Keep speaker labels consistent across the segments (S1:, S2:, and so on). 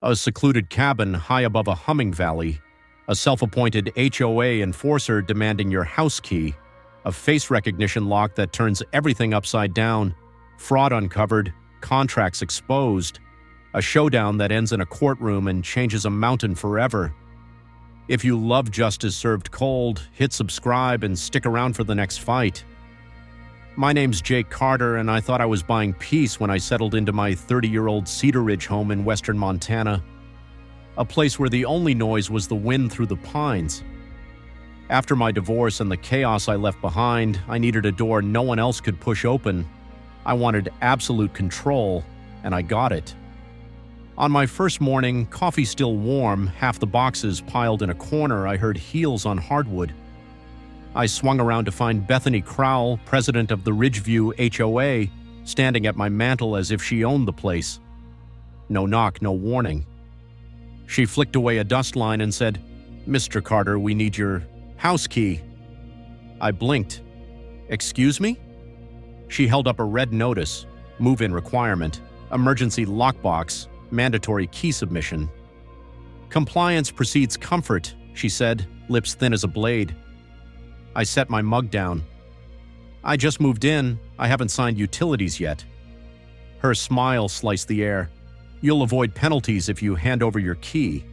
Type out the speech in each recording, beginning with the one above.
S1: A secluded cabin high above a humming valley, a self-appointed HOA enforcer demanding your house key, a face recognition lock that turns everything upside down, fraud uncovered, contracts exposed, a showdown that ends in a courtroom and changes a mountain forever. If you love justice served cold, hit subscribe and stick around for the next fight. My name's Jake Carter, and I thought I was buying peace when I settled into my 30-year-old Cedar Ridge home in western Montana, a place where the only noise was the wind through the pines. After my divorce and the chaos I left behind, I needed a door no one else could push open. I wanted absolute control, and I got it. On my first morning, coffee still warm, half the boxes piled in a corner, I heard heels on hardwood. I swung around to find Bethany Crowell, president of the Ridgeview HOA, standing at my mantel as if she owned the place. No knock, no warning. She flicked away a dust line and said, "Mr. Carter, we need your house key." I blinked. "Excuse me?" She held up a red notice, move-in requirement, emergency lockbox, mandatory key submission. "Compliance precedes comfort," she said, lips thin as a blade. I set my mug down. "I just moved in. I haven't signed utilities yet." Her smile sliced the air. "You'll avoid penalties if you hand over your key."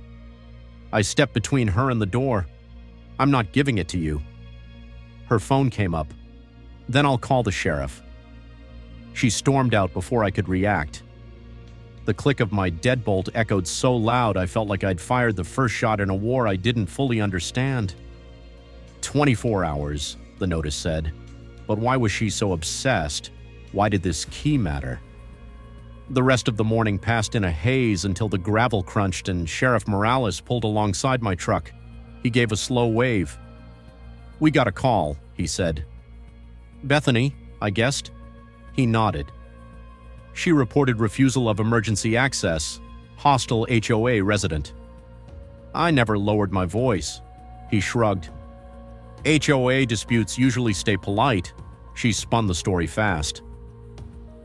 S1: I stepped between her and the door. "I'm not giving it to you." Her phone came up. "Then I'll call the sheriff." She stormed out before I could react. The click of my deadbolt echoed so loud I felt like I'd fired the first shot in a war I didn't fully understand. 24 hours, the notice said. But why was she so obsessed? Why did this key matter? The rest of the morning passed in a haze until the gravel crunched and Sheriff Morales pulled alongside my truck. He gave a slow wave. "We got a call," he said. "Bethany, I guessed." He nodded. She reported refusal of emergency access, hostile HOA resident. I never lowered my voice. He shrugged. "HOA disputes usually stay polite." She spun the story fast.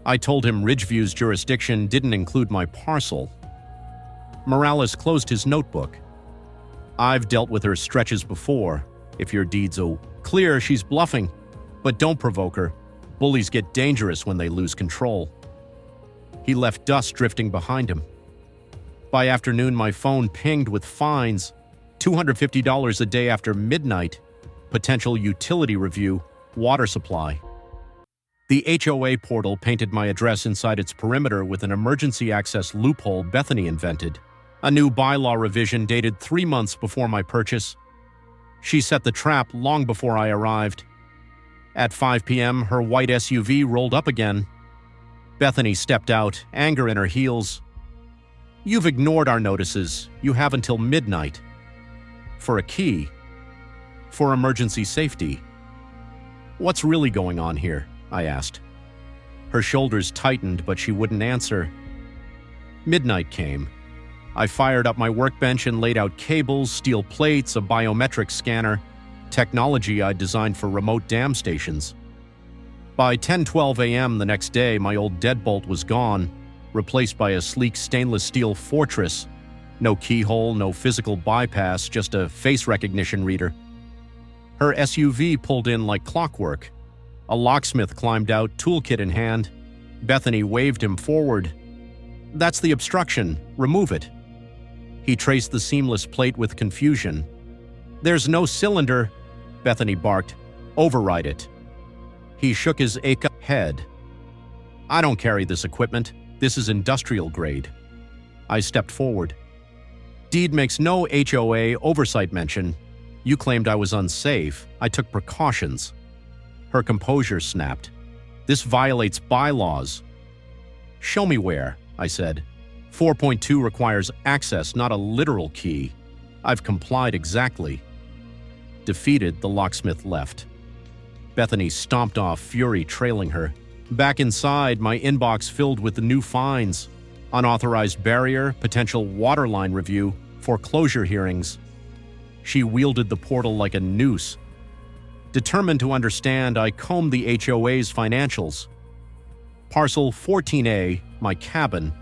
S1: I told him Ridgeview's jurisdiction didn't include my parcel. Morales closed his notebook. "I've dealt with her stretches before. If your deed's clear, she's bluffing. But don't provoke her. Bullies get dangerous when they lose control." He left dust drifting behind him. By afternoon, my phone pinged with fines, $250 a day after midnight, potential utility review, water supply. The HOA portal painted my address inside its perimeter with an emergency access loophole Bethany invented, a new bylaw revision dated 3 months before my purchase. She set the trap long before I arrived. At 5 p.m., her white SUV rolled up again. Bethany stepped out, anger in her heels. "You've ignored our notices. You have until midnight." "For a key." "For emergency safety." "What's really going on here?" I asked. Her shoulders tightened, but she wouldn't answer. Midnight came. I fired up my workbench and laid out cables, steel plates, a biometric scanner, technology I'd designed for remote dam stations. By 10:12 a.m. the next day, my old deadbolt was gone, replaced by a sleek stainless steel fortress. No keyhole, no physical bypass, just a face recognition reader. Her SUV pulled in like clockwork. A locksmith climbed out, toolkit in hand. Bethany waved him forward. "That's the obstruction. Remove it." He traced the seamless plate with confusion. "There's no cylinder," Bethany barked. "Override it." He shook his head. "I don't carry this equipment. This is industrial grade." I stepped forward. "Deed makes no HOA oversight mention. You claimed I was unsafe. I took precautions." Her composure snapped. "This violates bylaws." "Show me where," I said. 4.2 requires access, not a literal key. I've complied exactly." Defeated, the locksmith left. Bethany stomped off, fury trailing her. Back inside, my inbox filled with the new fines. Unauthorized barrier, potential water line review, foreclosure hearings. She wielded the portal like a noose. Determined to understand, I combed the HOA's financials. Parcel 14A, my cabin,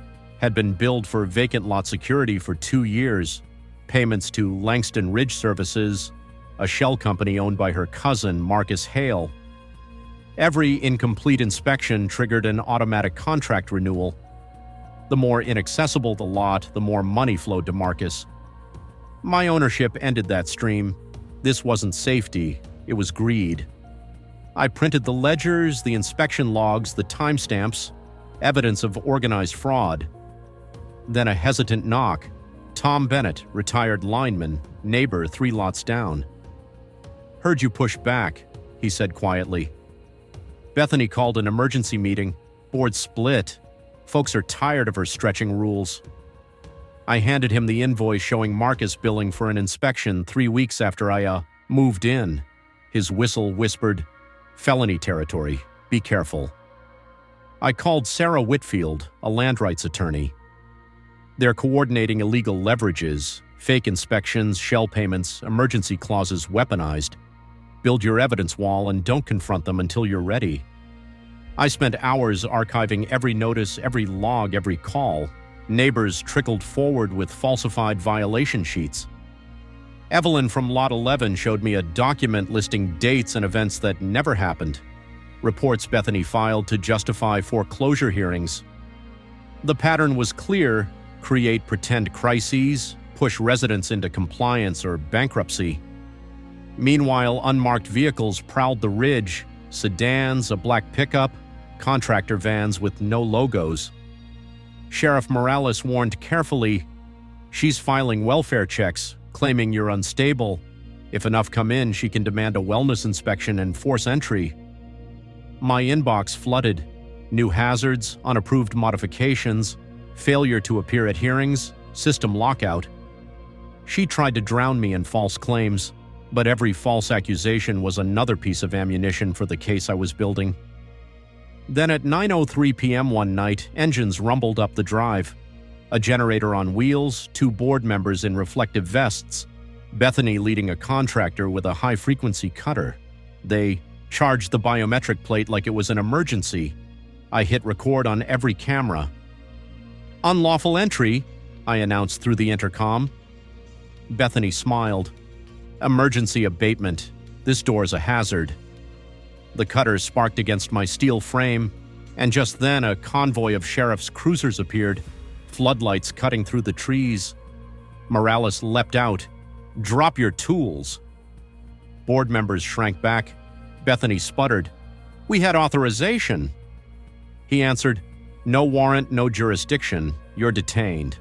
S1: Had been billed for vacant lot security for 2 years, payments to Langston Ridge Services, a shell company owned by her cousin, Marcus Hale. Every incomplete inspection triggered an automatic contract renewal. The more inaccessible the lot, the more money flowed to Marcus. My ownership ended that stream. This wasn't safety, it was greed. I printed the ledgers, the inspection logs, the timestamps, evidence of organized fraud. Then a hesitant knock. Tom Bennett, retired lineman, neighbor 3 lots down. "Heard you push back," he said quietly. "Bethany called an emergency meeting. Board split. Folks are tired of her stretching rules." I handed him the invoice showing Marcus billing for an inspection 3 weeks after I moved in. His whistle whispered, "Felony territory. Be careful." I called Sarah Whitfield, a land rights attorney. They're coordinating illegal leverages, fake inspections, shell payments, emergency clauses weaponized. Build your evidence wall and don't confront them until you're ready. I spent hours archiving every notice, every log, every call. Neighbors trickled forward with falsified violation sheets. Evelyn from Lot 11 showed me a document listing dates and events that never happened. Reports Bethany filed to justify foreclosure hearings. The pattern was clear: create pretend crises, push residents into compliance or bankruptcy. Meanwhile, unmarked vehicles prowled the ridge, sedans, a black pickup, contractor vans with no logos. Sheriff Morales warned carefully, "She's filing welfare checks, claiming you're unstable. If enough come in, she can demand a wellness inspection and force entry." My inbox flooded. New hazards, unapproved modifications, failure to appear at hearings, system lockout. She tried to drown me in false claims, but every false accusation was another piece of ammunition for the case I was building. Then at 9:03 p.m. one night, engines rumbled up the drive. A generator on wheels, 2 board members in reflective vests, Bethany leading a contractor with a high-frequency cutter. They charged the biometric plate like it was an emergency. I hit record on every camera. "Unlawful entry," I announced through the intercom. Bethany smiled. "Emergency abatement. This door's a hazard." The cutter sparked against my steel frame, and just then a convoy of sheriff's cruisers appeared, floodlights cutting through the trees. Morales leapt out. "Drop your tools." Board members shrank back. Bethany sputtered, "We had authorization." He answered, "No warrant, no jurisdiction. You're detained."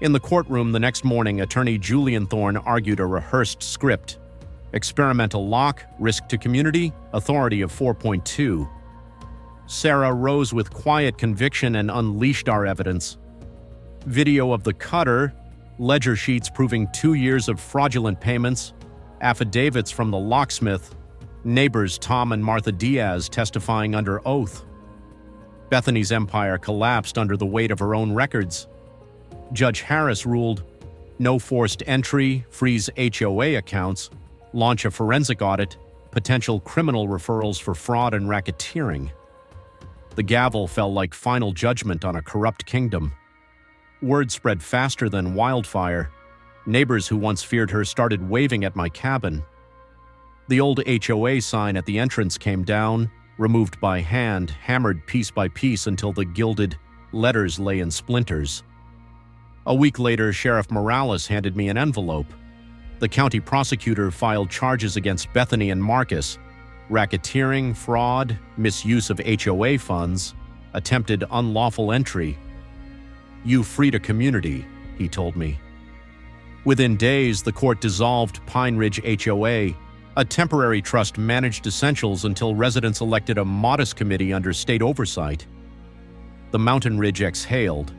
S1: In the courtroom the next morning, attorney Julian Thorne argued a rehearsed script. Experimental lock, risk to community, authority of 4.2. Sarah rose with quiet conviction and unleashed our evidence. Video of the cutter, ledger sheets proving 2 years of fraudulent payments, affidavits from the locksmith, neighbors Tom and Martha Diaz testifying under oath. Bethany's empire collapsed under the weight of her own records. Judge Harris ruled, "No forced entry, freeze HOA accounts, launch a forensic audit, potential criminal referrals for fraud and racketeering." The gavel fell like final judgment on a corrupt kingdom. Word spread faster than wildfire. Neighbors who once feared her started waving at my cabin. The old HOA sign at the entrance came down, removed by hand, hammered piece by piece until the gilded letters lay in splinters. A week later, Sheriff Morales handed me an envelope. The county prosecutor filed charges against Bethany and Marcus: racketeering, fraud, misuse of HOA funds, attempted unlawful entry. "You freed a community," he told me. Within days, the court dissolved Pine Ridge HOA. A temporary trust managed essentials until residents elected a modest committee under state oversight. The Mountain Ridge exhaled.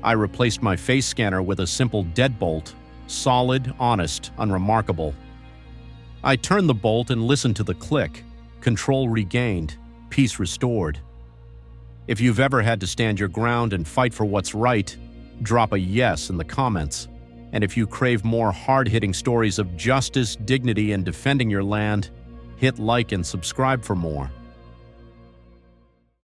S1: I replaced my face scanner with a simple deadbolt, solid, honest, unremarkable. I turned the bolt and listened to the click. Control regained, peace restored. If you've ever had to stand your ground and fight for what's right, drop a yes in the comments. And if you crave more hard-hitting stories of justice, dignity, and defending your land, hit like and subscribe for more.